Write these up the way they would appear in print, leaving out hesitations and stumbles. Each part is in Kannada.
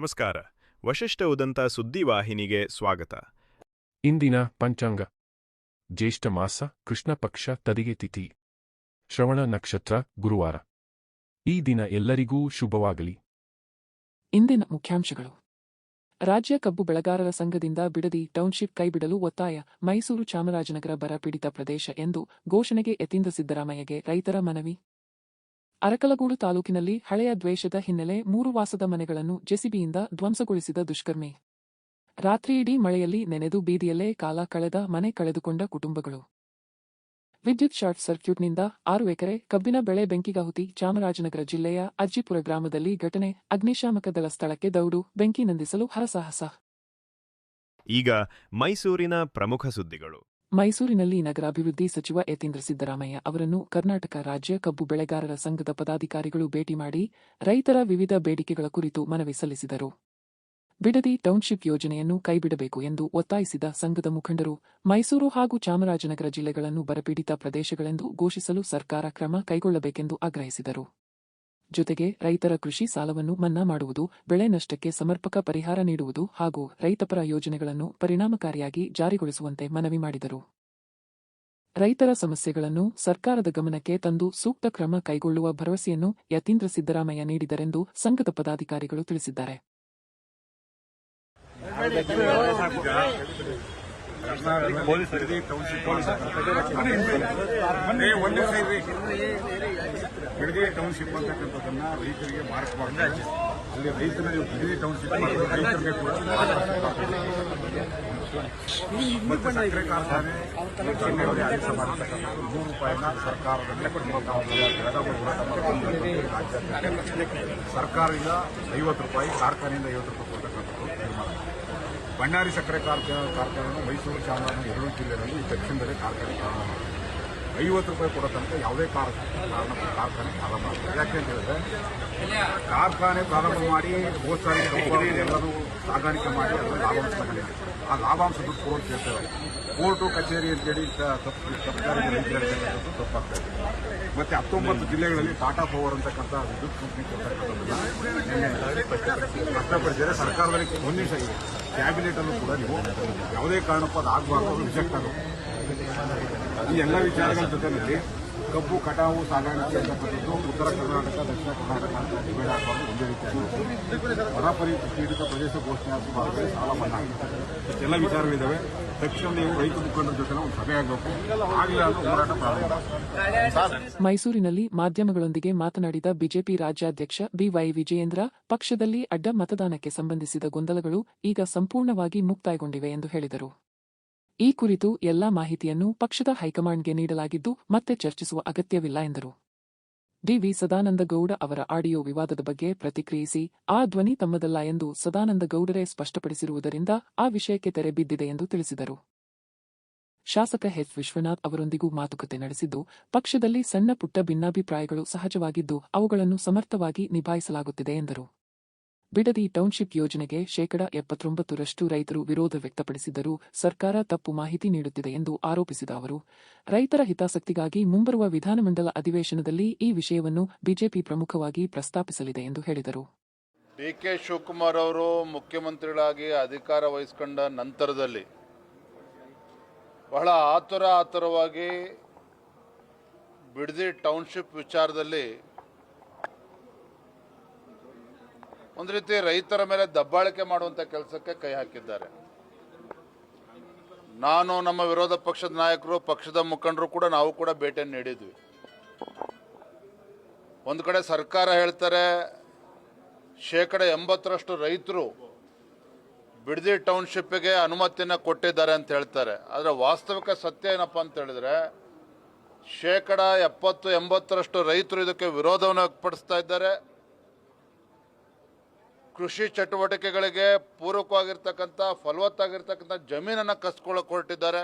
ನಮಸ್ಕಾರ. ವಶಿಷ್ಠ ಉದಂತ ಸುದ್ದಿವಾಹಿನಿಗೆ ಸ್ವಾಗತ. ಇಂದಿನ ಪಂಚಾಂಗ. ಜ್ಯೇಷ್ಠ ಮಾಸ, ಕೃಷ್ಣ ಪಕ್ಷ, ತದಿಗೆ ತಿಥಿ, ಶ್ರವಣ ನಕ್ಷತ್ರ, ಗುರುವಾರ. ಈ ದಿನ ಎಲ್ಲರಿಗೂ ಶುಭವಾಗಲಿ. ಇಂದಿನ ಮುಖ್ಯಾಂಶಗಳು. ರಾಜ್ಯ ಕಬ್ಬು ಬೆಳೆಗಾರರ ಸಂಘದಿಂದ ಬಿಡದಿ ಟೌನ್ಶಿಪ್ ಕೈಬಿಡಲು ಒತ್ತಾಯ. ಮೈಸೂರು ಚಾಮರಾಜನಗರ ಬರ ಪೀಡಿತ ಪ್ರದೇಶ ಎಂದು ಘೋಷಣೆಗೆ ಯತೀಂದ್ರ ಸಿದ್ದರಾಮಯ್ಯಗೆ ರೈತರ ಮನವಿ. ಅರಕಲಗೂಡು ತಾಲೂಕಿನಲ್ಲಿ ಹಳೆಯ ದ್ವೇಷದ ಹಿನ್ನೆಲೆ 3 ವಾಸದ ಮನೆಗಳನ್ನು ಜೆಸಿಬಿಯಿಂದ ಧ್ವಂಸಗೊಳಿಸಿದ ದುಷ್ಕರ್ಮಿ. ರಾತ್ರಿಯಿಡೀ ಮಳೆಯಲ್ಲಿ ನೆನೆದು ಬೀದಿಯಲ್ಲೇ ಕಾಲ ಕಳೆದ ಮನೆ ಕಳೆದುಕೊಂಡ ಕುಟುಂಬಗಳು. ವಿದ್ಯುತ್ ಶಾರ್ಟ್ ಸರ್ಕ್ಯೂಟ್ನಿಂದ 6 ಎಕರೆ ಕಬ್ಬಿನ ಬೆಳೆ ಬೆಂಕಿಗಾಹುತಿ. ಚಾಮರಾಜನಗರ ಜಿಲ್ಲೆಯ ಅಜ್ಜಿಪುರ ಗ್ರಾಮದಲ್ಲಿ ಘಟನೆ. ಅಗ್ನಿಶಾಮಕ ದಳ ಸ್ಥಳಕ್ಕೆ ದೌಡು, ಬೆಂಕಿ ನಂದಿಸಲು ಹರಸಾಹಸ. ಈಗ ಮೈಸೂರಿನ ಪ್ರಮುಖ ಸುದ್ದಿಗಳು. ಮೈಸೂರಿನಲ್ಲಿ ನಗರಾಭಿವೃದ್ಧಿ ಸಚಿವ ಯತೀಂದ್ರ ಸಿದ್ದರಾಮಯ್ಯ ಅವರನ್ನು ಕರ್ನಾಟಕ ರಾಜ್ಯ ಕಬ್ಬು ಬೆಳೆಗಾರರ ಸಂಘದ ಪದಾಧಿಕಾರಿಗಳು ಭೇಟಿ ಮಾಡಿ ರೈತರ ವಿವಿಧ ಬೇಡಿಕೆಗಳ ಕುರಿತು ಮನವಿ ಸಲ್ಲಿಸಿದರು. ಬಿಡದಿ ಟೌನ್ಶಿಪ್ ಯೋಜನೆಯನ್ನು ಕೈಬಿಡಬೇಕು ಎಂದು ಒತ್ತಾಯಿಸಿದ ಸಂಘದ ಮುಖಂಡರು, ಮೈಸೂರು ಹಾಗೂ ಚಾಮರಾಜನಗರ ಜಿಲ್ಲೆಗಳನ್ನು ಬರಪೀಡಿತ ಪ್ರದೇಶಗಳೆಂದು ಘೋಷಿಸಲು ಸರ್ಕಾರ ಕ್ರಮ ಕೈಗೊಳ್ಳಬೇಕೆಂದು ಆಗ್ರಹಿಸಿದರು. ಜೊತೆಗೆ ರೈತರ ಕೃಷಿ ಸಾಲವನ್ನು ಮನ್ನಾ ಮಾಡುವುದು, ಬೆಳೆ ನಷ್ಟಕ್ಕೆ ಸಮರ್ಪಕ ಪರಿಹಾರ ನೀಡುವುದು ಹಾಗೂ ರೈತಪರ ಯೋಜನೆಗಳನ್ನು ಪರಿಣಾಮಕಾರಿಯಾಗಿ ಜಾರಿಗೊಳಿಸುವಂತೆ ಮನವಿ ಮಾಡಿದರು. ರೈತರ ಸಮಸ್ಯೆಗಳನ್ನು ಸರ್ಕಾರದ ಗಮನಕ್ಕೆ ತಂದು ಸೂಕ್ತ ಕ್ರಮ ಕೈಗೊಳ್ಳುವ ಭರವಸೆಯನ್ನು ಯತೀಂದ್ರ ಸಿದ್ದರಾಮಯ್ಯ ನೀಡಿದರೆಂದು ಸಂಘದ ಪದಾಧಿಕಾರಿಗಳು ತಿಳಿಸಿದ್ದಾರೆ. ಬಿಡದಿ ಟೌನ್ಶಿಪ್ ಅಂತಕ್ಕಂಥದ್ದನ್ನ ರೈತರಿಗೆ ಮಾರ್ಕ್ ಅಲ್ಲಿ ರೈತರ ಬಿಡದಿ ಟೌನ್ಶಿಪ್ ರೈತರಿಗೆ ಕೂಡ ಮತ್ತೆ ಸಕ್ಕರೆ ಕಾರ್ಖಾನೆ ಆದೇಶ ಮಾಡಿರ್ತಕ್ಕಂಥ ₹100 ಸರ್ಕಾರದಲ್ಲಿ ಸರ್ಕಾರದಿಂದ ₹50, ಕಾರ್ಖಾನೆಯಿಂದ ₹50 ಕೊಡ್ತಕ್ಕಂಥದ್ದು ತೀರ್ಮಾನ. ಬಳ್ಳಾರಿ ಸಕ್ಕರೆ ಕಾರ್ಖಾನೆಯನ್ನು ಮೈಸೂರು, ಚಾಮರಾಜನಗರ 2 ಜಿಲ್ಲೆಗಳಲ್ಲಿ ಈ ತಕ್ಷಣದಲ್ಲಿ ಕಾರ್ಖಾನೆ ಪ್ರಾರಂಭ ಮಾಡಿದೆ. ₹50 ಕೊಡೋ ತನಕ ಯಾವುದೇ ಕಾರ್ಖಾನೆ ಪ್ರಾರಂಭ ಆಗ್ತದೆ. ಯಾಕೆ ಅಂತ ಹೇಳಿದ್ರೆ, ಕಾರ್ಖಾನೆ ಪ್ರಾರಂಭ ಮಾಡಿ ಹೋದ್ಸಾರಿ ಎಲ್ಲರೂ ಸಾಗಾಣಿಕೆ ಮಾಡಿ ಅದನ್ನು ಲಾಭಾಂಶ ತಗೊಂಡಿದೆ. ಆ ಲಾಭಾಂಶ ದುಡ್ಡು ಕೊಡೋದು ಕೇಳ್ತೇವೆ. ಕೋರ್ಟು ಕಚೇರಿ ಅಂತೇಳಿ ತಪ್ಪುದಾರಿಗೆ ರೈತರು ತಪ್ಪಾಗ್ತಾ ಇದೆ. ಮತ್ತೆ 19 ಜಿಲ್ಲೆಗಳಲ್ಲಿ ಟಾಟಾ ಪವರ್ ಅಂತಕ್ಕಂಥ ವಿದ್ಯುತ್ ಕಂಪನಿ ಕೊಡ್ತಕ್ಕಂಥದ್ದನ್ನ ವ್ಯಕ್ತಪಡಿಸಿದರೆ ಸರ್ಕಾರದಲ್ಲಿ ಒಂದು ನಿಮಿಷ ಇದೆ. ಕ್ಯಾಬಿನೆಟ್ ಅಲ್ಲೂ ಕೂಡ ನೀವು ಯಾವುದೇ ಕಾರಣಕ್ಕೂ ಅದು ಆಗಬಾರ್ದು, ಅದು ರಿಜೆಕ್ಟ್ ಆಗುತ್ತೆ. ಈ ಎಲ್ಲ ವಿಚಾರಗಳ ಜೊತೆಯಲ್ಲಿ ಕಬ್ಬು ಕಟಾವು ಸಾಗಾಣಿಕೆ ಅಂತಕ್ಕಂಥದ್ದು ಉತ್ತರ ಕರ್ನಾಟಕ, ದಕ್ಷಿಣ ಕರ್ನಾಟಕ ಅಂತ ಡಿವೈಡ್ ಆಗಬಾರ್ದು. ಒಂದೇ ರೀತಿಯಾಗಿ ಬರ ಪೀಡಿತ ಪ್ರದೇಶ ಘೋಷಣೆ ಆಗಬಾರ್ದು, ಸಾಲ ಮನ್ನಾ ಆಗುತ್ತೆ. ಇಷ್ಟೆಲ್ಲ ವಿಚಾರಗಳಿದ್ದಾವೆ. ತಕ್ಷಣ ನೀವು ರೈತ ಮುಖಂಡರ ಜೊತೆ ಒಂದು ಸಭೆ ಆಗಬೇಕು. ಆಗಲಿಲ್ಲ ಅಂದ್ರೆ ಹೋರಾಟ ಪ್ರಾರಂಭ. ಮೈಸೂರಿನಲ್ಲಿ ಮಾಧ್ಯಮಗಳೊಂದಿಗೆ ಮಾತನಾಡಿದ ಬಿಜೆಪಿ ರಾಜ್ಯಾಧ್ಯಕ್ಷ ಬಿವೈ ವಿಜಯೇಂದ್ರ, ಪಕ್ಷದಲ್ಲಿ ಅಡ್ಡ ಮತದಾನಕ್ಕೆ ಸಂಬಂಧಿಸಿದ ಗೊಂದಲಗಳು ಈಗ ಸಂಪೂರ್ಣವಾಗಿ ಮುಕ್ತಾಯಗೊಂಡಿವೆ ಎಂದು ಹೇಳಿದರು. ಈ ಕುರಿತು ಎಲ್ಲಾ ಮಾಹಿತಿಯನ್ನು ಪಕ್ಷದ ಹೈಕಮಾಂಡ್ಗೆ ನೀಡಲಾಗಿದ್ದು ಮತ್ತೆ ಚರ್ಚಿಸುವ ಅಗತ್ಯವಿಲ್ಲ ಎಂದರು. ಡಿ.ವಿ. ಸದಾನಂದಗೌಡ ಅವರ ಆಡಿಯೋ ವಿವಾದದ ಬಗ್ಗೆ ಪ್ರತಿಕ್ರಿಯಿಸಿ, ಆ ಧ್ವನಿ ತಮ್ಮದಲ್ಲ ಎಂದು ಸದಾನಂದಗೌಡರೇ ಸ್ಪಷ್ಟಪಡಿಸಿರುವುದರಿಂದ ಆ ವಿಷಯಕ್ಕೆ ತೆರೆ ಬಿದ್ದಿದೆ ಎಂದು ತಿಳಿಸಿದರು. ಶಾಸಕ ಎಚ್. ವಿಶ್ವನಾಥ್ ಅವರೊಂದಿಗೂ ಮಾತುಕತೆ ನಡೆಸಿದ್ದು, ಪಕ್ಷದಲ್ಲಿ ಸಣ್ಣ ಪುಟ್ಟ ಭಿನ್ನಾಭಿಪ್ರಾಯಗಳು ಸಹಜವಾಗಿದ್ದು ಅವುಗಳನ್ನು ಸಮರ್ಥವಾಗಿ ನಿಭಾಯಿಸಲಾಗುತ್ತಿದೆ ಎಂದರು. ಬಿಡದಿ ಟೌನ್ಶಿಪ್ ಯೋಜನೆಗೆ 79% ರೈತರು ವಿರೋಧ ವ್ಯಕ್ತಪಡಿಸಿದ್ದರೂ ಸರ್ಕಾರ ತಪ್ಪು ಮಾಹಿತಿ ನೀಡುತ್ತಿದೆ ಎಂದು ಆರೋಪಿಸಿದ ಅವರು, ರೈತರ ಹಿತಾಸಕ್ತಿಗಾಗಿ ಮುಂಬರುವ ವಿಧಾನಮಂಡಲ ಅಧಿವೇಶನದಲ್ಲಿ ಈ ವಿಷಯವನ್ನು ಬಿಜೆಪಿ ಪ್ರಮುಖವಾಗಿ ಪ್ರಸ್ತಾಪಿಸಲಿದೆ ಎಂದು ಹೇಳಿದರು. ಡಿ.ಕೆ. ಶಿವಕುಮಾರ್ ಅವರು ಮುಖ್ಯಮಂತ್ರಿಗಳಾಗಿ ಅಧಿಕಾರ ವಹಿಸಿಕೊಂಡ ನಂತರದಲ್ಲಿ ಬಹಳ ಆತುರವಾಗಿ ಬಿಡದಿ ಟೌನ್ಶಿಪ್ ವಿಚಾರದಲ್ಲಿ ಒಂದು ರೀತಿ ರೈತರ ಮೇಲೆ ದಬ್ಬಾಳಿಕೆ ಮಾಡುವಂಥ ಕೆಲಸಕ್ಕೆ ಕೈ ಹಾಕಿದ್ದಾರೆ. ನಾನು, ನಮ್ಮ ವಿರೋಧ ಪಕ್ಷದ ನಾಯಕರು, ಪಕ್ಷದ ಮುಖಂಡರು ಕೂಡ ನಾವು ಕೂಡ ಭೇಟಿಯನ್ನು ನೀಡಿದ್ವಿ. ಒಂದು ಕಡೆ ಸರ್ಕಾರ ಹೇಳ್ತಾರೆ 80% ರೈತರು ಬಿಡದಿ ಟೌನ್ಶಿಪ್ಗೆ ಅನುಮತಿಯನ್ನು ಕೊಟ್ಟಿದ್ದಾರೆ ಅಂತ ಹೇಳ್ತಾರೆ. ಆದರೆ ವಾಸ್ತವಿಕ ಸತ್ಯ ಏನಪ್ಪ ಅಂತ ಹೇಳಿದ್ರೆ 70-80% ರೈತರು ಇದಕ್ಕೆ ವಿರೋಧವನ್ನು ವ್ಯಕ್ತಪಡಿಸ್ತಾ ಇದ್ದಾರೆ. ಕೃಷಿ ಚಟುವಟಿಕೆಗಳಿಗೆ ಪೂರಕವಾಗಿರ್ತಕ್ಕಂಥ ಫಲವತ್ತಾಗಿರ್ತಕ್ಕಂಥ ಜಮೀನನ್ನು ಕಸ್ಕೊಳ್ಳೋಕೆ ಹೊರಟಿದ್ದಾರೆ.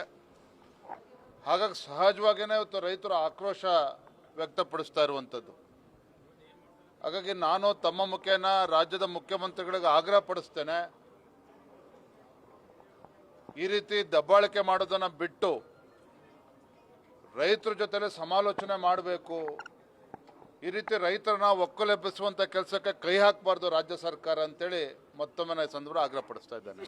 ಹಾಗಾಗಿ ಸಹಜವಾಗಿಯೇ ಇವತ್ತು ರೈತರು ಆಕ್ರೋಶ ವ್ಯಕ್ತಪಡಿಸ್ತಾ ಇರುವಂಥದ್ದು. ಹಾಗಾಗಿ ನಾನು ತಮ್ಮ ಮುಖೇನ ರಾಜ್ಯದ ಮುಖ್ಯಮಂತ್ರಿಗಳಿಗೆ ಆಗ್ರಹ ಪಡಿಸ್ತೇನೆ, ಈ ರೀತಿ ದಬ್ಬಾಳಿಕೆ ಮಾಡೋದನ್ನು ಬಿಟ್ಟು ರೈತರ ಜೊತೆ ಸಮಾಲೋಚನೆ ಮಾಡಬೇಕು. ಈ ರೀತಿ ರೈತರನ್ನ ಒಕ್ಕಲೆಬ್ಬಿಸುವಂತ ಕೆಲಸಕ್ಕೆ ಕೈ ಹಾಕಬಾರದು ರಾಜ್ಯ ಸರ್ಕಾರ ಅಂತೇಳಿ ಮತ್ತೊಮ್ಮೆ ನಾನು ಈ ಸಂದರ್ಭ ಆಗ್ರಹಪಡಿಸ್ತಾ ಇದ್ದೇನೆ.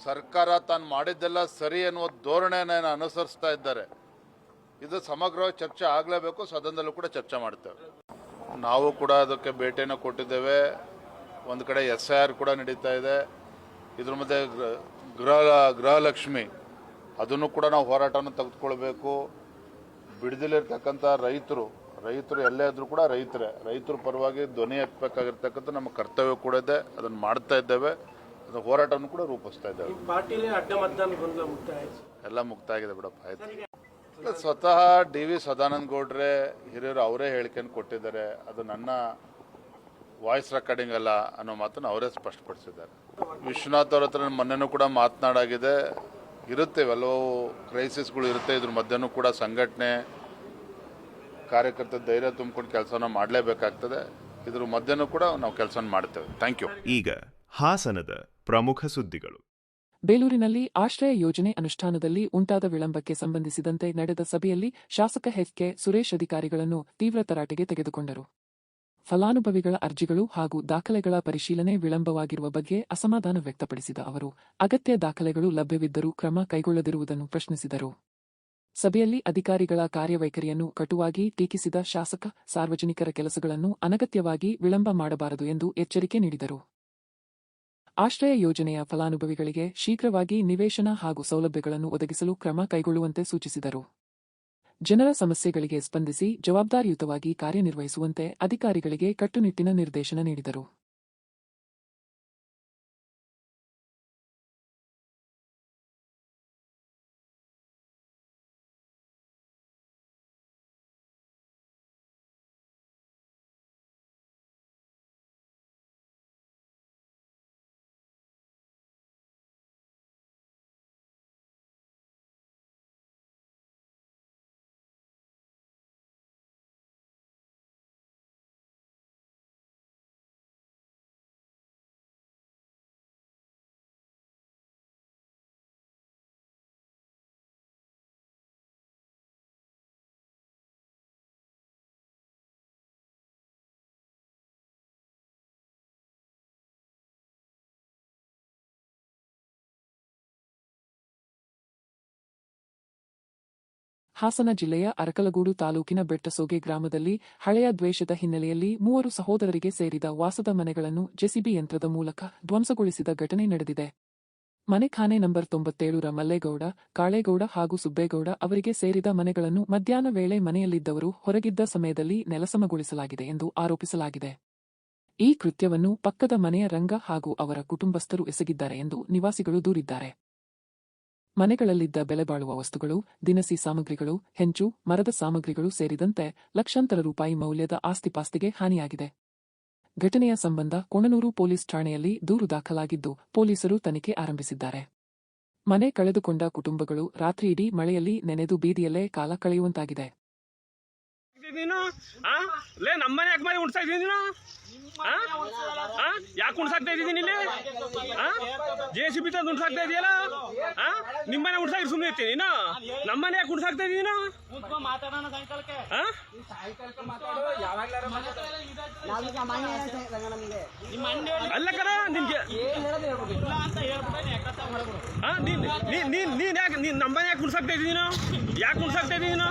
ಸರ್ಕಾರ ತಾನು ಮಾಡಿದ್ದೆಲ್ಲ ಸರಿ ಎನ್ನುವ ಧೋರಣೆಯನ್ನು ಅನುಸರಿಸ್ತಾ ಇದ್ದಾರೆ. ಇದು ಸಮಗ್ರವಾಗಿ ಚರ್ಚೆ ಆಗಲೇಬೇಕು. ಸದನದಲ್ಲೂ ಕೂಡ ಚರ್ಚೆ ಮಾಡ್ತೇವೆ. ನಾವು ಕೂಡ ಅದಕ್ಕೆ ಭೇಟಿಯನ್ನು ಕೊಟ್ಟಿದ್ದೇವೆ. ಒಂದು ಕಡೆ SIR ಕೂಡ ನಡೀತಾ ಇದೆ. ಇದ್ರ ಮಧ್ಯೆ ಗೃಹಲಕ್ಷ್ಮಿ ಅದನ್ನು ಕೂಡ ನಾವು ಹೋರಾಟವನ್ನು ತೆಗೆದುಕೊಳ್ಬೇಕು. ಬಿಡದಿಲಿರ್ತಕ್ಕಂಥ ರೈತರು ಎಲ್ಲೇ ಇದ್ರೂ ಕೂಡ ರೈತರ ಪರವಾಗಿ ಧ್ವನಿ ಎತ್ತಬೇಕಾಗಿರ್ತಕ್ಕಂಥ ನಮ್ಮ ಕರ್ತವ್ಯ ಕೂಡ ಇದೆ. ಅದನ್ನು ಮಾಡ್ತಾ ಇದ್ದೇವೆ. ಅದು ಹೋರಾಟವನ್ನು ಕೂಡ ರೂಪಿಸ್ತಾ ಇದ್ದೇವೆ. ಎಲ್ಲ ಮುಕ್ತ ಆಗಿದೆ ಬಿಡಪ್ಪ, ಆಯ್ತು. ಸ್ವತಃ DV ಸದಾನಂದ ಗೌಡ್ರೆ ಹಿರಿಯರು ಅವರೇ ಹೇಳಿಕೆಯನ್ನು ಕೊಟ್ಟಿದ್ದಾರೆ. ಅದು ನನ್ನ ವಾಯ್ಸ್ ರೆಕಾರ್ಡಿಂಗ್ ಅಲ್ಲ ಅನ್ನೋ ಮಾತನ್ನು ಅವರೇ ಸ್ಪಷ್ಟಪಡಿಸಿದ್ದಾರೆ. ವಿಶ್ವನಾಥ್ ಅವ್ರ ಹತ್ರ ಮೊನ್ನೆನೂ ಕೂಡ ಮಾತನಾಡಾಗಿದೆ. ಇರುತ್ತೆ, ಇವೆಲ್ಲವೂ ಕ್ರೈಸಿಸ್ಗಳು ಇರುತ್ತೆ. ಇದ್ರ ಮಧ್ಯನೂ ಕೂಡ ಸಂಘಟನೆ ಕಾರ್ಯಕರ್ತರ ಧೈರ್ಯ ತುಂಬಿಕೊಂಡು ಕೆಲಸನ ಮಾಡಲೇಬೇಕಾಗ್ತದೆ. ಇದ್ರ ಮಧ್ಯನೂ ಕೂಡ ನಾವು ಕೆಲಸ ಮಾಡ್ತೇವೆ. Thank you. ಈಗ ಹಾಸನದ ಪ್ರಮುಖ ಸುದ್ದಿಗಳು. ಬೇಲೂರಿನಲ್ಲಿ ಆಶ್ರಯ ಯೋಜನೆ ಅನುಷ್ಠಾನದಲ್ಲಿ ಉಂಟಾದ ವಿಳಂಬಕ್ಕೆ ಸಂಬಂಧಿಸಿದಂತೆ ನಡೆದ ಸಭೆಯಲ್ಲಿ ಶಾಸಕ HK ಸುರೇಶ್ ಅಧಿಕಾರಿಗಳನ್ನು ತೀವ್ರ ತರಾಟೆಗೆ ತೆಗೆದುಕೊಂಡರು. ಫಲಾನುಭವಿಗಳ ಅರ್ಜಿಗಳು ಹಾಗೂ ದಾಖಲೆಗಳ ಪರಿಶೀಲನೆ ವಿಳಂಬವಾಗಿರುವ ಬಗ್ಗೆ ಅಸಮಾಧಾನ ವ್ಯಕ್ತಪಡಿಸಿದ ಅವರು, ಅಗತ್ಯ ದಾಖಲೆಗಳು ಲಭ್ಯವಿದ್ದರೂ ಕ್ರಮ ಕೈಗೊಳ್ಳದಿರುವುದನ್ನು ಪ್ರಶ್ನಿಸಿದರು. ಸಭೆಯಲ್ಲಿ ಅಧಿಕಾರಿಗಳ ಕಾರ್ಯವೈಖರಿಯನ್ನು ಕಟುವಾಗಿ ಟೀಕಿಸಿದ ಶಾಸಕ, ಸಾರ್ವಜನಿಕರ ಕೆಲಸಗಳನ್ನು ಅನಗತ್ಯವಾಗಿ ವಿಳಂಬ ಮಾಡಬಾರದು ಎಂದು ಎಚ್ಚರಿಕೆ ನೀಡಿದರು. ಆಶ್ರಯ ಯೋಜನೆಯ ಫಲಾನುಭವಿಗಳಿಗೆ ಶೀಘ್ರವಾಗಿ ನಿವೇಶನ ಹಾಗೂ ಸೌಲಭ್ಯಗಳನ್ನು ಒದಗಿಸಲು ಕ್ರಮ ಕೈಗೊಳ್ಳುವಂತೆ ಸೂಚಿಸಿದರು. ಜನರ ಸಮಸ್ಯೆಗಳಿಗೆ ಸ್ಪಂದಿಸಿ ಜವಾಬ್ದಾರಿಯುತವಾಗಿ ಕಾರ್ಯನಿರ್ವಹಿಸುವಂತೆ ಅಧಿಕಾರಿಗಳಿಗೆ ಕಟ್ಟುನಿಟ್ಟಿನ ನಿರ್ದೇಶನ ನೀಡಿದರು. ಹಾಸನ ಜಿಲ್ಲೆಯ ಅರಕಲಗೂಡು ತಾಲೂಕಿನ ಬೆಟ್ಟಸೋಗೆ ಗ್ರಾಮದಲ್ಲಿ ಹಳೆಯ ದ್ವೇಷದ ಹಿನ್ನೆಲೆಯಲ್ಲಿ 3 ಸಹೋದರರಿಗೆ ಸೇರಿದ ವಾಸದ ಮನೆಗಳನ್ನು JCB ಯಂತ್ರದ ಮೂಲಕ ಧ್ವಂಸಗೊಳಿಸಿದ ಘಟನೆ ನಡೆದಿದೆ. ಮನೆ ಖಾನೆ ನಂಬರ್ 97ರ ಮಲ್ಲೇಗೌಡ, ಕಾಳೇಗೌಡ ಹಾಗೂ ಸುಬ್ಬೇಗೌಡ ಅವರಿಗೆ ಸೇರಿದ ಮನೆಗಳನ್ನು ಮಧ್ಯಾಹ್ನ ವೇಳೆ ಮನೆಯಲ್ಲಿದ್ದವರು ಹೊರಗಿದ್ದ ಸಮಯದಲ್ಲಿ ನೆಲಸಮಗೊಳಿಸಲಾಗಿದೆ ಎಂದು ಆರೋಪಿಸಲಾಗಿದೆ. ಈ ಕೃತ್ಯವನ್ನು ಪಕ್ಕದ ಮನೆಯ ರಂಗ ಹಾಗೂ ಅವರ ಕುಟುಂಬಸ್ಥರು ಎಸಗಿದ್ದಾರೆ ಎಂದು ನಿವಾಸಿಗಳು ದೂರಿದ್ದಾರೆ. ಮನೆಗಳಲ್ಲಿದ್ದ ಬೆಲೆಬಾಳುವ ವಸ್ತುಗಳು, ದಿನಸಿ ಸಾಮಗ್ರಿಗಳು, ಹೆಂಚು, ಮರದ ಸಾಮಗ್ರಿಗಳು ಸೇರಿದಂತೆ ಲಕ್ಷಾಂತರ ರೂಪಾಯಿ ಮೌಲ್ಯದ ಆಸ್ತಿಪಾಸ್ತಿಗೆ ಹಾನಿಯಾಗಿದೆ. ಘಟನೆಯ ಸಂಬಂಧ ಕೊಣನೂರು ಪೊಲೀಸ್ ಠಾಣೆಯಲ್ಲಿ ದೂರು ದಾಖಲಾಗಿದ್ದು, ಪೊಲೀಸರು ತನಿಖೆ ಆರಂಭಿಸಿದ್ದಾರೆ. ಮನೆ ಕಳೆದುಕೊಂಡ ಕುಟುಂಬಗಳು ರಾತ್ರಿಯಿಡೀ ಮಳೆಯಲ್ಲಿ ನೆನೆದು ಬೀದಿಯಲ್ಲೇ ಕಾಲ ಕಳೆಯುವಂತಾಗಿದೆ. ನಮ್ಮನೆ ಯಾಕೆ ಮಾಡಿ ಉಣ್ಸಾಕ್ತಾ ಇದೀನಿ? ಯಾಕೆ ಉಣ್ಸಾಕ್ತಾ ಇದ್ದೀನಿ? ಇಲ್ಲಿ JCB ತಂದು ಉಣ್ಸಾಕ್ತಾ ಇದೆಯಲ್ಲ, ನಿಮ್ಮನೆ ಉಣ್ಸಾಕಿ ಸುಮ್ಮನೆ ಇರ್ತೀನಿ. ನಮ್ಮನೆ ಯಾಕೆ ಉಣ್ಸಾಕ್ತಾ ಇದೀನಿ? ಅಲ್ಲ ಕರ ನಿನ್ಗೆ ನೀನ್ ಯಾಕೆ ನಮ್ಮನೆ ಯಾಕೆ ಉಣ್ಸಾಕ್ತಾ ಇದ್ದೀನಿ? ಯಾಕೆ ಉಣ್ಸಾಕ್ತಾ ಇದ್ದೀನಿ?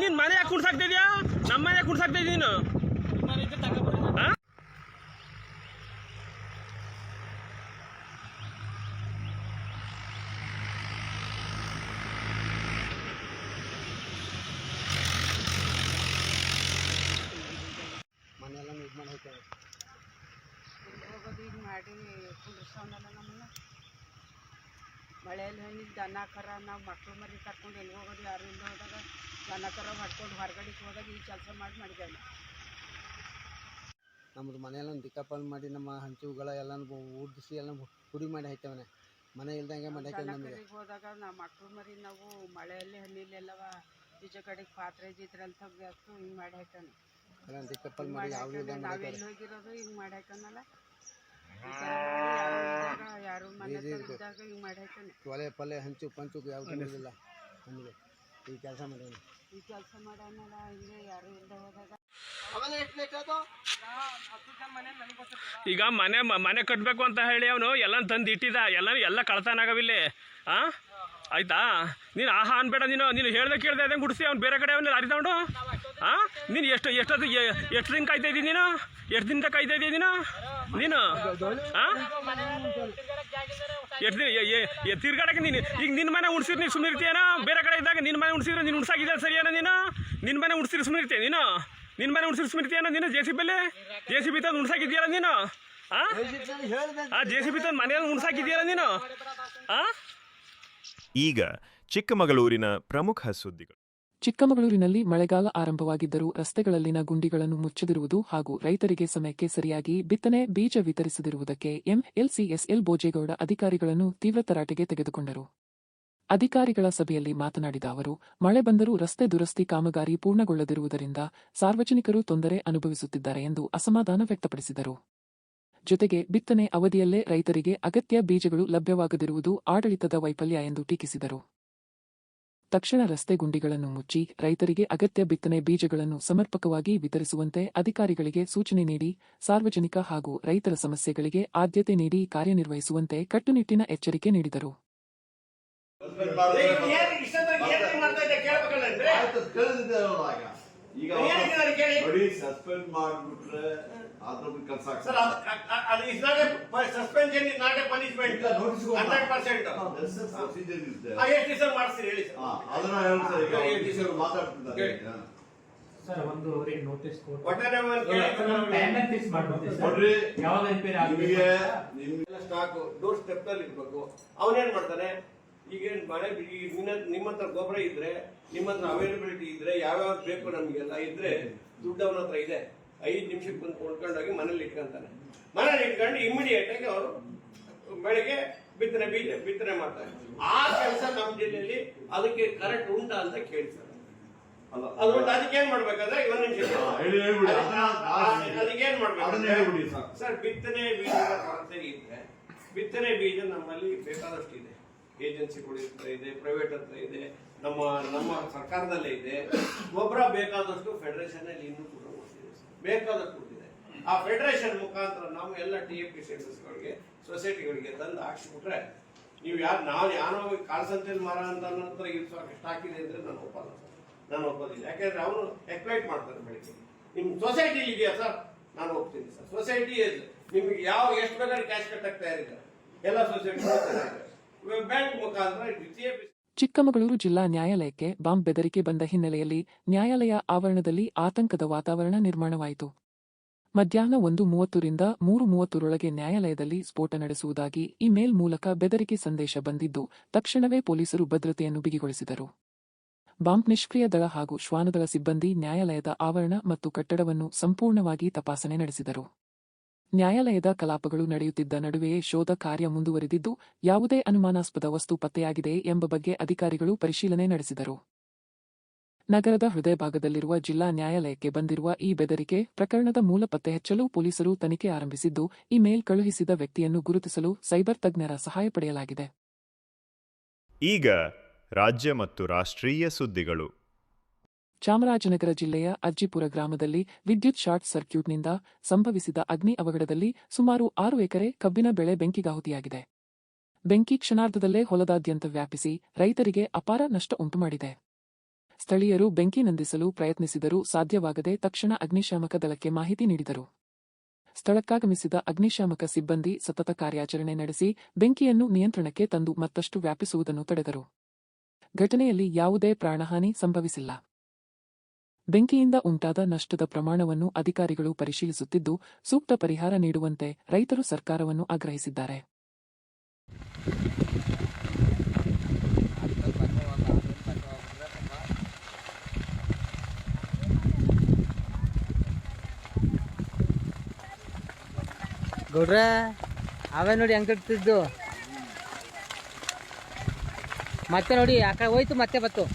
ನಿನ್ ಮನೆ ಯಾಕೆ ಕುಡ್ಸಾಕ್ತಾ ಇದೆಯಾ? ನಮ್ಮ ಮನೆ ಯಾಕೆ ಕುಡ್ಸಾಕ್ತಾ ಇದ್ದೀನಿ? ಮನೆಯೆಲ್ಲ ಇದು ಮಾಡಿ ಹೋಗ್ತೇವೆ ಹೋಗೋದು ಇದು ಮಾಡಿ ಕುಂಡ್ರಸವನಲ್ಲ ನಮ್ಮನ್ನ. ಮಳೆಯಲ್ಲಿ ಹಣ್ಣಿಗೆ ದನ ಕರ ನಾವು ಮಕ್ಕಳು ಮರಿ ಕರ್ಕೊಂಡು ಎಲ್ಲಿ ಹೋಗೋದು, ಯಾರು ಇಲ್ಲ ಹೋದಾಗ ದನ ಕರ ಮಾಡ್ಕೊಂಡು ಹೊರಗಡೆಗೆ ಹೋದಾಗ ಈ ಕೆಲಸ ಮಾಡಿದ್ದೇವೆ. ನಮ್ಮದು ಮನೆಯೆಲ್ಲ ದಿಕ್ಕಾಪಾಲ್ ಮಾಡಿ ನಮ್ಮ ಹಂಚುಗಳ ಎಲ್ಲ ಊದಿಸಿ ಎಲ್ಲ ಪುಡಿ ಮಾಡಿ ಹಾಕ್ತೇವೆ. ಮನೆ ಇಲ್ದಂಗೆ ಮಾಡಿ ನಮಗೆ ಹೋದಾಗ ನಾವು ಮಕ್ಕಳು ಮರಿ ನಾವು ಮಳೆಯಲ್ಲಿ ಹಣ್ಣಿಲೆಲ್ಲವ ಈಚ ಕಡೆಗೆ ಪಾತ್ರೆ ಗೀತ್ರೆ ಅಂತ ಜಾಸ್ತಿ ಹಿಂಗೆ ಮಾಡಿ ಹಾಕ್ತಾನೆ. ದಿಕ್ಕಪ್ಪಲ್ ಮಾಡಿ ನಾವೆಲ್ಲಿ ಹೋಗಿರೋದು ಹಿಂಗೆ ಮಾಡಿ ಹಾಕನಲ್ಲ, ಯಾರು ಮನೆ ಇದ್ದಾಗ ಹಿಂಗೆ ಮಾಡಿ ಹಾಕ್ತಾನೆ. ಒಲೆ ಪಲ್ಲೆ ಹಂಚು ಪಂಚು ಯಾವುದು ನಮಗೆ ಈ ಕೆಲಸ ಮಾಡೀನಿ. ಈ ಕೆಲಸ ಮಾಡೋಣ ಹಿಂಗೆ ಯಾರು ಇಲ್ಲದೆ ಹೋದಾಗ ಈಗ ಮನೆ ಕಟ್ಟಬೇಕು ಅಂತ ಹೇಳಿ ಅವನು ಎಲ್ಲ ತಂದು ಇಟ್ಟಿದ್ದ, ಎಲ್ಲ ಕಳ್ತನ ಆಗವಿಲ್ಲಿ. ಆಯ್ತಾ, ನೀನು ಆಹಾ ಅನ್ಬೇಡ. ನೀನು ಹೇಳ್ದೆ ಕೇಳ್ದೆ ಅದೇ ಗುಡಿಸಿ ಅವ್ನು ಬೇರೆ ಕಡೆ ಅವನ್ನ ಲಾರಿ ತಗೊಂಡು. ನೀನು ಎಷ್ಟು ದಿನ ಕಾಯ್ತಾ ಇದ್ದೀನಿ ನೀನು? ಎಷ್ಟು ದಿನದ ಕಾಯ್ತಾ ಇದ್ದೀನಿ ನೀನು? ಎಷ್ಟು ದಿನ ತಿರ್ಗಾಡಕ್ಕೆ ನೀನು ಈಗ ನಿನ್ನ ಮನೆ ಉಣ್ಸಿದ್ರೆ ನೀನು ಸುಮ್ಮನೆ ಇರ್ತೀಯನ? ಬೇರೆ ಕಡೆ ಇದ್ದಾಗ ನಿನ್ನ ಮನೆ ಉಣ್ಸಿದ್ರೆ ನೀನು ಉಣ್ಸಾಕಿದ್ದ ಸರಿಯಾನ? ನಿನ್ನ ಮನೆ ಉಣ್ಸಿದ್ರೆ ಸುಮ್ಮನೆ ಇರ್ತೀಯ ನೀನು? ನಿನ್ನ ಮನೆ ಉಣ್ಸಿದ್ರೆ ಸುಮ್ಮನೆ ಇರ್ತೀಯನ ನೀನು? ಜೆ ಸಿ ಬಿ ತಂದು ಉಣ್ಸಾಕಿದ್ಯಲ್ಲ ನೀನು? ಜೆ ಸಿ ಬಿ ತಂದು ಮನೆಯಲ್ಲಿ ಉಣ್ಸಾಕಿದ್ಯಲ್ಲ ನೀನು? ಈಗ ಚಿಕ್ಕಮಗಳೂರಿನ ಪ್ರಮುಖ ಸುದ್ದಿಗಳು. ಚಿಕ್ಕಮಗಳೂರಿನಲ್ಲಿ ಮಳೆಗಾಲ ಆರಂಭವಾಗಿದ್ದರೂ ರಸ್ತೆಗಳಲ್ಲಿನ ಗುಂಡಿಗಳನ್ನು ಮುಚ್ಚದಿರುವುದು ಹಾಗೂ ರೈತರಿಗೆ ಸಮಯಕ್ಕೆ ಸರಿಯಾಗಿ ಬಿತ್ತನೆ ಬೀಜ ವಿತರಿಸದಿರುವುದಕ್ಕೆ ಎಂಎಲ್ಸಿಎಸ್ಎಲ್ ಬೋಜೇಗೌಡ ಅಧಿಕಾರಿಗಳನ್ನು ತೀವ್ರ ತರಾಟೆಗೆ ತೆಗೆದುಕೊಂಡರು. ಅಧಿಕಾರಿಗಳ ಸಭೆಯಲ್ಲಿ ಮಾತನಾಡಿದ ಅವರು, ಮಳೆ ಬಂದರೂ ರಸ್ತೆ ದುರಸ್ತಿ ಕಾಮಗಾರಿ ಪೂರ್ಣಗೊಳ್ಳದಿರುವುದರಿಂದ ಸಾರ್ವಜನಿಕರು ತೊಂದರೆ ಅನುಭವಿಸುತ್ತಿದ್ದಾರೆ ಎಂದು ಅಸಮಾಧಾನ ವ್ಯಕ್ತಪಡಿಸಿದರು. ಜೊತೆಗೆ ಬಿತ್ತನೆ ಅವಧಿಯಲ್ಲೇ ರೈತರಿಗೆ ಅಗತ್ಯ ಬೀಜಗಳು ಲಭ್ಯವಾಗದಿರುವುದು ಆಡಳಿತದ ವೈಫಲ್ಯ ಎಂದು ಟೀಕಿಸಿದರು. ತಕ್ಷಣ ರಸ್ತೆ ಗುಂಡಿಗಳನ್ನು ಮುಚ್ಚಿ ರೈತರಿಗೆ ಅಗತ್ಯ ಬಿತ್ತನೆ ಬೀಜಗಳನ್ನು ಸಮರ್ಪಕವಾಗಿ ವಿತರಿಸುವಂತೆ ಅಧಿಕಾರಿಗಳಿಗೆ ಸೂಚನೆ ನೀಡಿ ಸಾರ್ವಜನಿಕ ಹಾಗೂ ರೈತರ ಸಮಸ್ಯೆಗಳಿಗೆ ಆದ್ಯತೆ ನೀಡಿ ಕಾರ್ಯನಿರ್ವಹಿಸುವಂತೆ ಕಟ್ಟುನಿಟ್ಟಿನ ಎಚ್ಚರಿಕೆ ನೀಡಿದರು. ಸಸ್ಪೆಂಡ್ ಮಾಡಿಬಿಟ್ರೆ ಸರ್ ಒಂದು ನೋಟಿಸ್ ಸ್ಟಾಕ್ ಡೋರ್ ಸ್ಟೆಪ್ ನಲ್ಲಿ ಇರ್ಬೇಕು. ಅವನೇನ್ ಮಾಡ್ತಾನೆ, ಈಗ ಮಳೆ ನಿಮ್ಮ ಹತ್ರ ಗೊಬ್ಬರ ಇದ್ರೆ, ನಿಮ್ಮ ಹತ್ರ ಅವೈಲಬಿಲಿಟಿ ಇದ್ರೆ, ಯಾವ್ಯಾವ ಬೇಕು ನಮ್ಗೆಲ್ಲ ಇದ್ರೆ ದುಡ್ಡು ಅವನ ಹತ್ರ ಇದೆ, 5 ನಿಮಿಷಕ್ಕೆ ಬಂದು ಕೊಂಡ್ಕೊಂಡೋಗಿ ಮನೇಲಿ ಇಟ್ಕೊಂತಾನೆ. ಮನೇಲಿ ಇಟ್ಕೊಂಡು ಇಮಿಡಿಯೇಟ್ ಆಗಿ ಅವರು ಬೆಳಿಗ್ಗೆ ಬಿತ್ತನೆ ಮಾಡ್ತಾರೆ. ಆ ಕೆಲಸ ನಮ್ಮ ಜಿಲ್ಲೆಯಲ್ಲಿ ಅದಕ್ಕೆ ಕರೆಕ್ಟ್ ಉಂಟಾ ಅಂತ ಕೇಳ್ತಾರೆ. ಅದ್ಬಿಟ್ಟು ಅದಕ್ಕೇನ್ ಮಾಡ್ಬೇಕಾದ್ರೆ ಅದಕ್ಕೇನ್ ಮಾಡ್ಬೇಕು ಸರ್, ಬಿತ್ತನೆ ಬೀಜದ ಕೊರತೆ ಇದ್ರೆ ಬಿತ್ತನೆ ಬೀಜ ನಮ್ಮಲ್ಲಿ ಬೇಕಾದಷ್ಟು ಇದೆ. ಏಜೆನ್ಸಿಗಳು ಇದೆ, ಪ್ರೈವೇಟ್ ಹತ್ರ ಇದೆ, ನಮ್ಮ ಸರ್ಕಾರದಲ್ಲೇ ಇದೆ. ಗೊಬ್ಬರ ಬೇಕಾದಷ್ಟು ಫೆಡರೇಷನ್ ಅಲ್ಲಿ ಇನ್ನೂ ಕೂಡ ಬೇಕಾದಷ್ಟು ಇದೆ. ಆ ಫೆಡರೇಷನ್ ಮುಖಾಂತರ ನಾವು ಎಲ್ಲ TFP ಸೆಂಟರ್ಸ್ಗಳಿಗೆ, ಸೊಸೈಟಿಗಳಿಗೆ ತಂದು ಹಾಕ್ಸ್ಬಿಟ್ರೆ, ನೀವು ನಾನು ಯಾರೋ ಕಾಳಸಂತೆಯಲ್ಲಿ ಮರ ಅಂತ ನನ್ನ ಹತ್ರ ಸ್ಟಾಕ್ ಇದೆ ಅಂದ್ರೆ ನಾನು ಒಪ್ಪೋದಿಲ್ಲ. ಯಾಕೆಂದ್ರೆ ಅವನು ಎಕ್ಸ್ಪ್ಲೈಟ್ ಮಾಡ್ತಾರೆ ಬೆಳಿಗ್ಗೆ. ನಿಮ್ ಸೊಸೈಟಿ ಇದೆಯಾ ಸರ್? ನಾನು ಒಪ್ತೀನಿ ಸರ್. ಸೊಸೈಟಿ ನಿಮ್ಗೆ ಎಷ್ಟು ಬೇಕಾದ್ರೆ ಕ್ಯಾಶ್ ಕಟ್ಟಕ್ಕೆ ತಯಾರಿದ್ದಾರೆ ಎಲ್ಲ ಸೊಸೈಟಿ. ಬ್ಯಾಂಕ್ ಮುಖಾಂತರ ಚಿಕ್ಕಮಗಳೂರು ಜಿಲ್ಲಾ ನ್ಯಾಯಾಲಯಕ್ಕೆ ಬಾಂಬ್ ಬೆದರಿಕೆ ಬಂದ ಹಿನ್ನೆಲೆಯಲ್ಲಿ ನ್ಯಾಯಾಲಯ ಆವರಣದಲ್ಲಿ ಆತಂಕದ ವಾತಾವರಣ ನಿರ್ಮಾಣವಾಯಿತು. ಮಧ್ಯಾಹ್ನ 1:30 ರಿಂದ 3:30 ನ್ಯಾಯಾಲಯದಲ್ಲಿ ಸ್ಫೋಟ ನಡೆಸುವುದಾಗಿ ಇಮೇಲ್ ಮೂಲಕ ಬೆದರಿಕೆ ಸಂದೇಶ ಬಂದಿದ್ದು, ತಕ್ಷಣವೇ ಪೊಲೀಸರು ಭದ್ರತೆಯನ್ನು ಬಿಗಿಗೊಳಿಸಿದರು. ಬಾಂಬ್ ನಿಷ್ಕ್ರಿಯ ದಳ ಹಾಗೂ ಶ್ವಾನದಳ ಸಿಬ್ಬಂದಿ ನ್ಯಾಯಾಲಯದ ಆವರಣ ಮತ್ತು ಕಟ್ಟಡವನ್ನು ಸಂಪೂರ್ಣವಾಗಿ ತಪಾಸಣೆ ನಡೆಸಿದರು. ನ್ಯಾಯಾಲಯದ ಕಲಾಪಗಳು ನಡೆಯುತ್ತಿದ್ದ ನಡುವೆಯೇ ಶೋಧ ಕಾರ್ಯ ಮುಂದುವರೆದಿದ್ದು, ಯಾವುದೇ ಅನುಮಾನಾಸ್ಪದ ವಸ್ತು ಪತ್ತೆಯಾಗಿದೆಯೇ ಎಂಬ ಬಗ್ಗೆ ಅಧಿಕಾರಿಗಳು ಪರಿಶೀಲನೆ ನಡೆಸಿದರು. ನಗರದ ಹೃದಯ ಭಾಗದಲ್ಲಿರುವ ಜಿಲ್ಲಾ ನ್ಯಾಯಾಲಯಕ್ಕೆ ಬಂದಿರುವ ಈ ಬೆದರಿಕೆ ಪ್ರಕರಣದ ಮೂಲ ಪತ್ತೆ ಹಚ್ಚಲು ಪೊಲೀಸರು ತನಿಖೆ ಆರಂಭಿಸಿದ್ದು, ಇಮೇಲ್ ಕಳುಹಿಸಿದ ವ್ಯಕ್ತಿಯನ್ನು ಗುರುತಿಸಲು ಸೈಬರ್ ತಜ್ಞರ ಸಹಾಯ ಪಡೆಯಲಾಗಿದೆ. ಈಗ ರಾಜ್ಯ ಮತ್ತು ರಾಷ್ಟ್ರೀಯ ಸುದ್ದಿಗಳು. ಚಾಮರಾಜನಗರ ಜಿಲ್ಲೆಯ ಅಜ್ಜಿಪುರ ಗ್ರಾಮದಲ್ಲಿ ವಿದ್ಯುತ್ ಶಾರ್ಟ್ ಸರ್ಕ್ಯೂಟ್ನಿಂದ ಸಂಭವಿಸಿದ ಅಗ್ನಿ ಅವಘಡದಲ್ಲಿ ಸುಮಾರು 6 ಎಕರೆ ಕಬ್ಬಿನ ಬೆಳೆ ಬೆಂಕಿಗಾಹುತಿಯಾಗಿದೆ. ಬೆಂಕಿ ಕ್ಷಣಾರ್ಧದಲ್ಲೇ ಹೊಲದಾದ್ಯಂತ ವ್ಯಾಪಿಸಿ ರೈತರಿಗೆ ಅಪಾರ ನಷ್ಟ ಉಂಟುಮಾಡಿದೆ. ಸ್ಥಳೀಯರು ಬೆಂಕಿ ನಂದಿಸಲು ಪ್ರಯತ್ನಿಸಿದರೂ ಸಾಧ್ಯವಾಗದೆ ತಕ್ಷಣ ಅಗ್ನಿಶಾಮಕ ದಳಕ್ಕೆ ಮಾಹಿತಿ ನೀಡಿದರು. ಸ್ಥಳಕ್ಕಾಗಮಿಸಿದ ಅಗ್ನಿಶಾಮಕ ಸಿಬ್ಬಂದಿ ಸತತ ಕಾರ್ಯಾಚರಣೆ ನಡೆಸಿ ಬೆಂಕಿಯನ್ನು ನಿಯಂತ್ರಣಕ್ಕೆ ತಂದು ಮತ್ತಷ್ಟು ವ್ಯಾಪಿಸುವುದನ್ನು ತಡೆದರು. ಘಟನೆಯಲ್ಲಿ ಯಾವುದೇ ಪ್ರಾಣಹಾನಿ ಸಂಭವಿಸಿಲ್ಲ. ಬೆಂಕಿಯಿಂದ ಉಂಟಾದ ನಷ್ಟದ ಪ್ರಮಾಣವನ್ನು ಅಧಿಕಾರಿಗಳು ಪರಿಶೀಲಿಸುತ್ತಿದ್ದು, ಸೂಕ್ತ ಪರಿಹಾರ ನೀಡುವಂತೆ ರೈತರು ಸರ್ಕಾರವನ್ನು ಆಗ್ರಹಿಸಿದ್ದಾರೆ. ಗೌಡ್ರೆ ಅವೇ ನೋಡಿ ಹೆಂಗ್ ಕಟ್ತಿದ್ದು, ಮತ್ತೆ ನೋಡಿ ಆ ಕಡೆ ಹೋಯ್ತು, ಮತ್ತೆ ಬತ್ತು.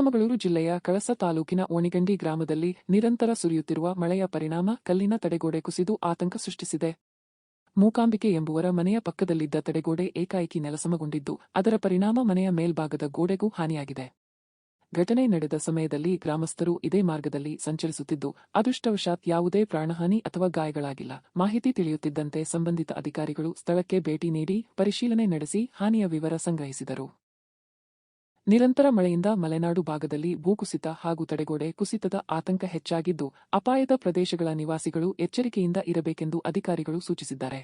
ಚಿಕ್ಕಮಗಳೂರು ಜಿಲ್ಲೆಯ ಕಳಸ ತಾಲೂಕಿನ ಓಣಿಗಂಡಿ ಗ್ರಾಮದಲ್ಲಿ ನಿರಂತರ ಸುರಿಯುತ್ತಿರುವ ಮಳೆಯ ಪರಿಣಾಮ ಕಲ್ಲಿನ ತಡೆಗೋಡೆ ಕುಸಿದು ಆತಂಕ ಸೃಷ್ಟಿಸಿದೆ. ಮೂಕಾಂಬಿಕೆ ಎಂಬುವರ ಮನೆಯ ಪಕ್ಕದಲ್ಲಿದ್ದ ತಡೆಗೋಡೆ ಏಕಾಏಕಿ ನೆಲಸಮಗೊಂಡಿದ್ದು, ಅದರ ಪರಿಣಾಮ ಮನೆಯ ಮೇಲ್ಭಾಗದ ಗೋಡೆಗೂ ಹಾನಿಯಾಗಿದೆ. ಘಟನೆ ನಡೆದ ಸಮಯದಲ್ಲಿ ಗ್ರಾಮಸ್ಥರು ಇದೇ ಮಾರ್ಗದಲ್ಲಿ ಸಂಚರಿಸುತ್ತಿದ್ದು, ಅದೃಷ್ಟವಶಾತ್ ಯಾವುದೇ ಪ್ರಾಣಹಾನಿ ಅಥವಾ ಗಾಯಗಳಾಗಿಲ್ಲ. ಮಾಹಿತಿ ತಿಳಿಯುತ್ತಿದ್ದಂತೆ ಸಂಬಂಧಿತ ಅಧಿಕಾರಿಗಳು ಸ್ಥಳಕ್ಕೆ ಭೇಟಿ ನೀಡಿ ಪರಿಶೀಲನೆ ನಡೆಸಿ ಹಾನಿಯ ವಿವರ ಸಂಗ್ರಹಿಸಿದರು. ನಿರಂತರ ಮಳೆಯಿಂದ ಮಲೆನಾಡು ಭಾಗದಲ್ಲಿ ಭೂಕುಸಿತ ಹಾಗೂ ತಡೆಗೋಡೆ ಕುಸಿತದ ಆತಂಕ ಹೆಚ್ಚಾಗಿದ್ದು, ಅಪಾಯದ ಪ್ರದೇಶಗಳ ನಿವಾಸಿಗಳು ಎಚ್ಚರಿಕೆಯಿಂದ ಇರಬೇಕೆಂದು ಅಧಿಕಾರಿಗಳು ಸೂಚಿಸಿದ್ದಾರೆ.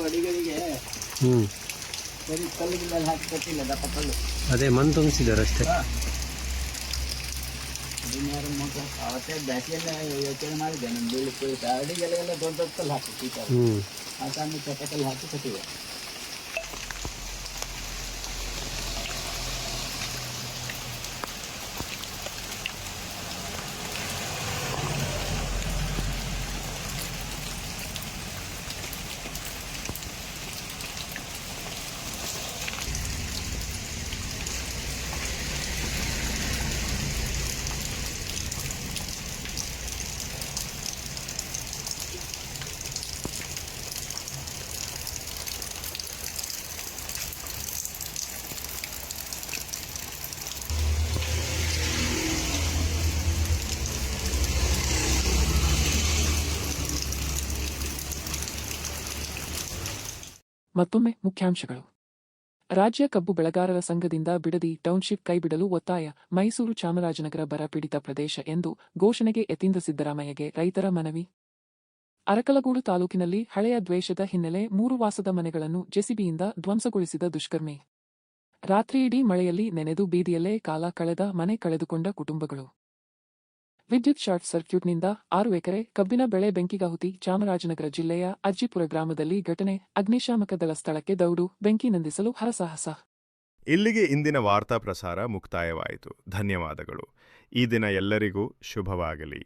ಅಡಿಗಳಿಗೆ ಸರಿ ಕಲ್ಲಿಗೆಲ್ಲ ಹಾಕಿ ಕೊಟ್ಟಿಲ್ಲ ದಪ್ಪ ಕಲ್ಲು. ಅದೇ ಮಣ್ಣು ತುಂಬಿಸಿದ್ದಾರೆ ಅಷ್ಟೇ. ಅವತ್ತೇ ಬ್ಯಾಸಿಗೆಲ್ಲ ಯೋಚನೆ ಮಾಡಿದೆ ನಾನು ಬೀಳಿಸಿ ಅಡಿಗೆಲ್ಲ ದೊಡ್ಡ ದೊಡ್ಡ ಕಲ್ಲು ಹಾಕಿ ಆ ಸಣ್ಣ ಚಪ್ಪ ಕಲ್ಲು ಹಾಕಿ ಕೊಟ್ಟಿವೆ. ಮತ್ತೊಮ್ಮೆ ಮುಖ್ಯಾಂಶಗಳು. ರಾಜ್ಯ ಕಬ್ಬು ಬೆಳೆಗಾರರ ಸಂಘದಿಂದ ಬಿಡದಿ ಟೌನ್ಶಿಪ್ ಕೈಬಿಡಲು ಒತ್ತಾಯ. ಮೈಸೂರು ಚಾಮರಾಜನಗರ ಬರ ಪೀಡಿತ ಪ್ರದೇಶ ಎಂದು ಘೋಷಣೆಗೆ ಯತೀಂದ್ರ ಸಿದ್ದರಾಮಯ್ಯಗೆ ರೈತರ ಮನವಿ. ಅರಕಲಗೂಡು ತಾಲೂಕಿನಲ್ಲಿ ಹಳೆಯ ದ್ವೇಷದ ಹಿನ್ನೆಲೆ 3 ವಾಸದ ಮನೆಗಳನ್ನು ಜೆಸಿಬಿಯಿಂದ ಧ್ವಂಸಗೊಳಿಸಿದ ದುಷ್ಕರ್ಮಿ. ರಾತ್ರಿಯಿಡೀ ಮಳೆಯಲ್ಲಿ ನೆನೆದು ಬೀದಿಯಲ್ಲೇ ಕಾಲ ಕಳೆದ ಮನೆ ಕಳೆದುಕೊಂಡ ಕುಟುಂಬಗಳು. ವಿದ್ಯುತ್ ಶಾರ್ಟ್ ಸರ್ಕ್ಯೂಟ್ನಿಂದ 6 ಎಕರೆ ಕಬ್ಬಿನ ಬೆಳೆ ಬೆಂಕಿಗಾಹುತಿ. ಚಾಮರಾಜನಗರ ಜಿಲ್ಲೆಯ ಅಜ್ಜಿಪುರ ಗ್ರಾಮದಲ್ಲಿ ಘಟನೆ. ಅಗ್ನಿಶಾಮಕ ದಳ ಸ್ಥಳಕ್ಕೆ ದೌಡು, ಬೆಂಕಿ ನಂದಿಸಲು ಹರಸಾಹಸ. ಇಲ್ಲಿಗೆ ಇಂದಿನ ವಾರ್ತಾ ಪ್ರಸಾರ ಮುಕ್ತಾಯವಾಯಿತು. ಧನ್ಯವಾದಗಳು. ಈ ದಿನ ಎಲ್ಲರಿಗೂ ಶುಭವಾಗಲಿ.